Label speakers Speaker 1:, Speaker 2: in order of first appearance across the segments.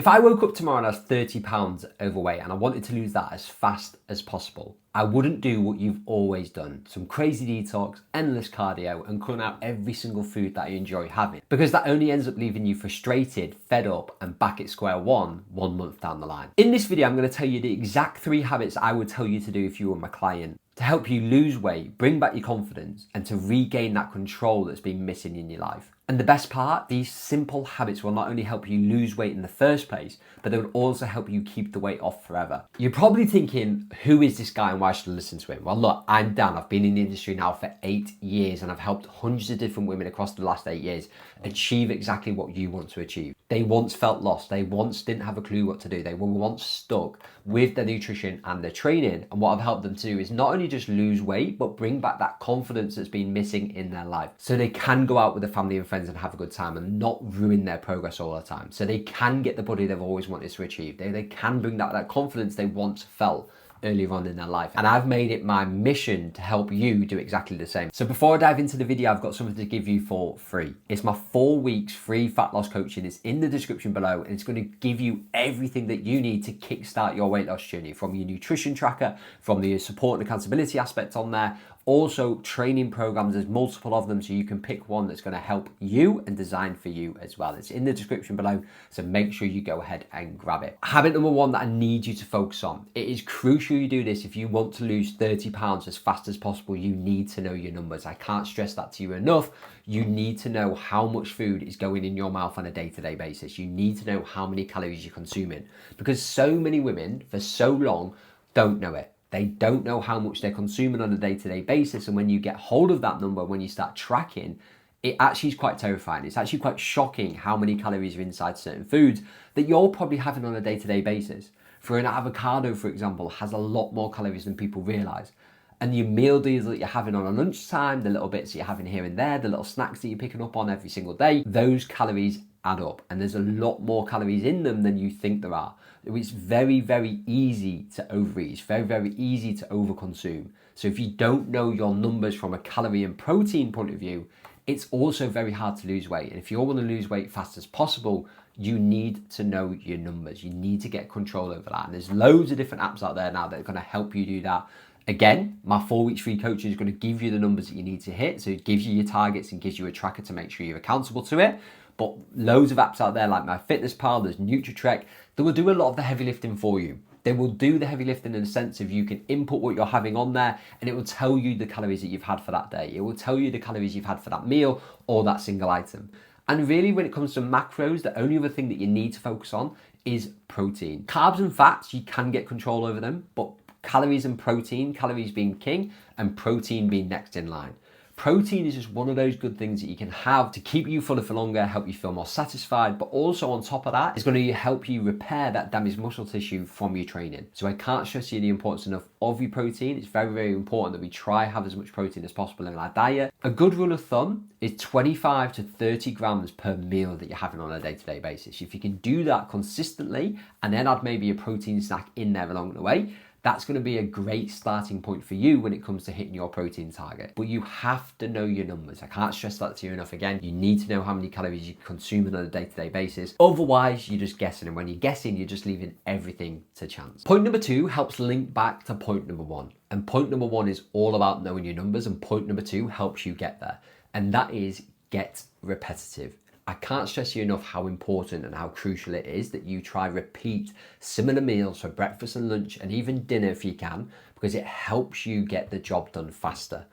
Speaker 1: If I woke up tomorrow and I was 30 pounds overweight and I wanted to lose that as fast as possible, I wouldn't do what you've always done. Some crazy detox, endless cardio, and cutting out every single food that you enjoy having. Because that only ends up leaving you frustrated, fed up, and back at square one month down the line. In this video, I'm going to tell you the exact 3 habits I would tell you to do if you were my client to help you lose weight, bring back your confidence, and to regain that control that's been missing in your life. And the best part, these simple habits will not only help you lose weight in the first place, but they will also help you keep the weight off forever. You're probably thinking, who is this guy and why should I listen to him? Well, look, I'm Dan. I've been in the industry now for 8 years and I've helped hundreds of different women across the last 8 years achieve exactly what you want to achieve. They once felt lost. They once didn't have a clue what to do. They were once stuck with their nutrition and their training. And what I've helped them to do is not only just lose weight, but bring back that confidence that's been missing in their life. So they can go out with their family and friends and have a good time and not ruin their progress all the time. So they can get the body they've always wanted to achieve. They can bring that confidence they once felt earlier on in their life. And I've made it my mission to help you do exactly the same. So before I dive into the video, I've got something to give you for free. It's my 4 weeks free fat loss coaching. It's in the description below and it's going to give you everything that you need to kickstart your weight loss journey, from your nutrition tracker, from the support and accountability aspect on there. Also training programs, there's multiple of them, so you can pick one that's going to help you and design for you as well. It's in the description below, so make sure you go ahead and grab it. Habit number 1 that I need you to focus on. It is crucial you do this if you want to lose 30 pounds as fast as possible. You need to know your numbers. I can't stress that to you enough. You need to know how much food is going in your mouth on a day-to-day basis. You need to know how many calories you're consuming, because so many women for so long don't know it. They don't know how much they're consuming on a day-to-day basis. And when you get hold of that number, when you start tracking, it actually is quite terrifying. It's actually quite shocking how many calories are inside certain foods that you're probably having on a day-to-day basis. For an avocado, for example, has a lot more calories than people realize. And your meal deals that you're having on a lunchtime, the little bits that you're having here and there, the little snacks that you're picking up on every single day, those calories add up. And there's a lot more calories in them than you think there are. It's very, very easy to overeat. It's very, very easy to overconsume. So if you don't know your numbers from a calorie and protein point of view, it's also very hard to lose weight. And if you want to lose weight fast as possible, you need to know your numbers. You need to get control over that. And there's loads of different apps out there now that are going to help you do that. Again, my 4 weeks free coaching is going to give you the numbers that you need to hit. So it gives you your targets and gives you a tracker to make sure you're accountable to it. But loads of apps out there like MyFitnessPal, there's NutriTrek, that will do a lot of the heavy lifting for you. They will do the heavy lifting in the sense of you can input what you're having on there and it will tell you the calories that you've had for that day. It will tell you the calories you've had for that meal or that single item. And really, when it comes to macros, the only other thing that you need to focus on is protein. Carbs and fats, you can get control over them, but calories and protein, calories being king and protein being next in line. Protein is just one of those good things that you can have to keep you fuller for longer, help you feel more satisfied, but also on top of that, it's going to help you repair that damaged muscle tissue from your training. So I can't stress to you the importance enough of your protein. It's very, very important that we try have as much protein as possible in our diet. A good rule of thumb is 25 to 30 grams per meal that you're having on a day-to-day basis. If you can do that consistently and then add maybe a protein snack in there along the way, that's going to be a great starting point for you when it comes to hitting your protein target. But you have to know your numbers. I can't stress that to you enough. Again, you need to know how many calories you're consuming on a day-to-day basis. Otherwise, you're just guessing. And when you're guessing, you're just leaving everything to chance. Point number 2 helps link back to point number 1. And point number 1 is all about knowing your numbers. And point number 2 helps you get there. And that is get repetitive. I can't stress you enough how important and how crucial it is that you try repeat similar meals for breakfast and lunch and even dinner if you can, because it helps you get the job done faster.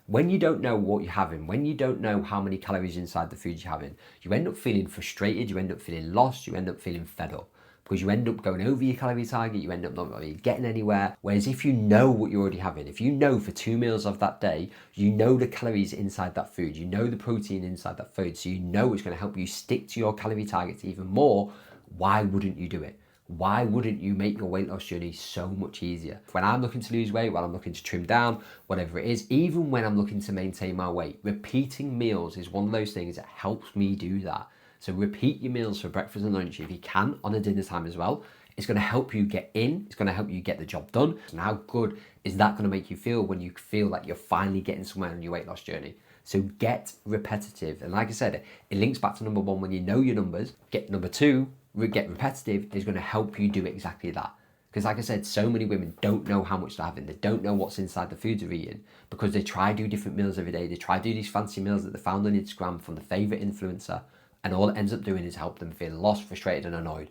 Speaker 1: When you don't know what you're having, when you don't know how many calories inside the food you're having, you end up feeling frustrated, you end up feeling lost, you end up feeling fed up. Because you end up going over your calorie target, you end up not really getting anywhere. Whereas if you know what you're already having, if you know for 2 meals of that day, you know the calories inside that food, you know the protein inside that food, so you know it's going to help you stick to your calorie targets even more, why wouldn't you do it? Why wouldn't you make your weight loss journey so much easier? When I'm looking to lose weight, when I'm looking to trim down, whatever it is, even when I'm looking to maintain my weight, repeating meals is one of those things that helps me do that. So repeat your meals for breakfast and lunch if you can on a dinner time as well. It's going to help you get in. It's going to help you get the job done. And how good is that going to make you feel when you feel like you're finally getting somewhere on your weight loss journey? So get repetitive. And like I said, it links back to number 1 when you know your numbers. Get number 2, get repetitive is going to help you do exactly that. Because like I said, so many women don't know how much they're having. They don't know what's inside the foods they're eating because they try to do different meals every day. They try to do these fancy meals that they found on Instagram from the favourite influencer. And all it ends up doing is help them feel lost, frustrated and annoyed.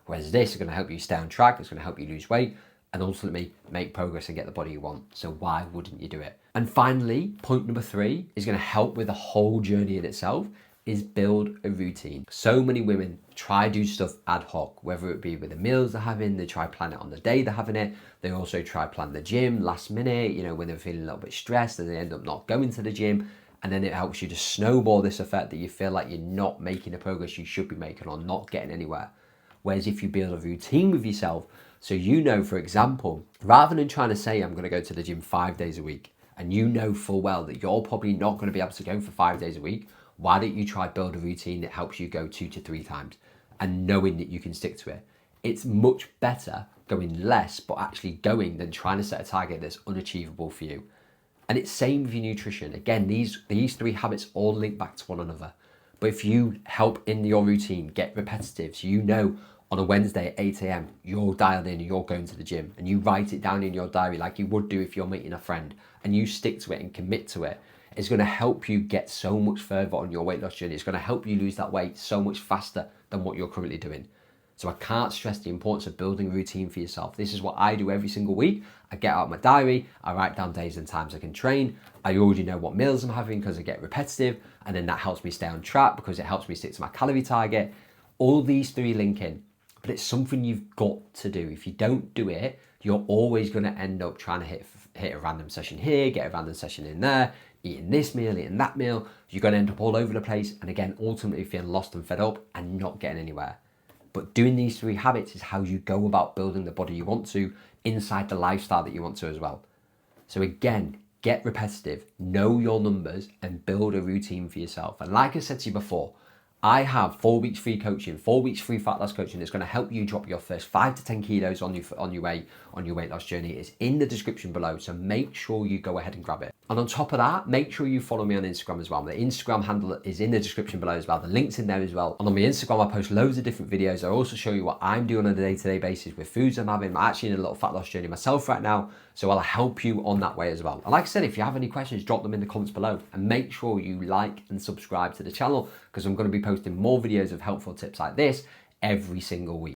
Speaker 1: Whereas this is going to help you stay on track. It's going to help you lose weight and ultimately make progress and get the body you want. So why wouldn't you do it? And finally, point number 3 is going to help with the whole journey in itself, is build a routine. So many women try to do stuff ad hoc, whether it be with the meals they're having, they try plan it on the day they're having it. They also try plan the gym last minute, when they're feeling a little bit stressed and they end up not going to the gym. And then it helps you to snowball this effect that you feel like you're not making the progress you should be making or not getting anywhere. Whereas if you build a routine with yourself, so for example, rather than trying to say I'm going to go to the gym 5 days a week, and you know full well that you're probably not going to be able to go for 5 days a week, why don't you try build a routine that helps you go 2 to 3 times and knowing that you can stick to it? It's much better going less, but actually going than trying to set a target that's unachievable for you. And it's same with your nutrition. Again, these 3 habits all link back to one another. But if you help in your routine, get repetitive, so on a Wednesday at 8 a.m, you're dialed in and you're going to the gym and you write it down in your diary like you would do if you're meeting a friend and you stick to it and commit to it, it's going to help you get so much further on your weight loss journey. It's going to help you lose that weight so much faster than what you're currently doing. So I can't stress the importance of building a routine for yourself. This is what I do every single week. I get out my diary, I write down days and times I can train. I already know what meals I'm having because I get repetitive, and then that helps me stay on track because it helps me stick to my calorie target. All these 3 link in, but it's something you've got to do. If you don't do it, you're always going to end up trying to hit a random session here, get a random session in there, eating this meal, eating that meal. You're going to end up all over the place and again, ultimately feeling lost and fed up and not getting anywhere. But doing these 3 habits is how you go about building the body you want to inside the lifestyle that you want to as well. So again, get repetitive, know your numbers and build a routine for yourself. And like I said to you before, I have 4 weeks free coaching, 4 weeks free fat loss coaching that's going to help you drop your first 5 to 10 kilos on your weight loss journey. It's in the description below, so make sure you go ahead and grab it. And on top of that, make sure you follow me on Instagram as well. The Instagram handle is in the description below as well. The link's in there as well. And on my Instagram, I post loads of different videos. I also show you what I'm doing on a day-to-day basis with foods I'm having. I'm actually in a little fat loss journey myself right now, so I'll help you on that way as well. And like I said, if you have any questions, drop them in the comments below. And make sure you like and subscribe to the channel because I'm going to be posting more videos of helpful tips like this every single week.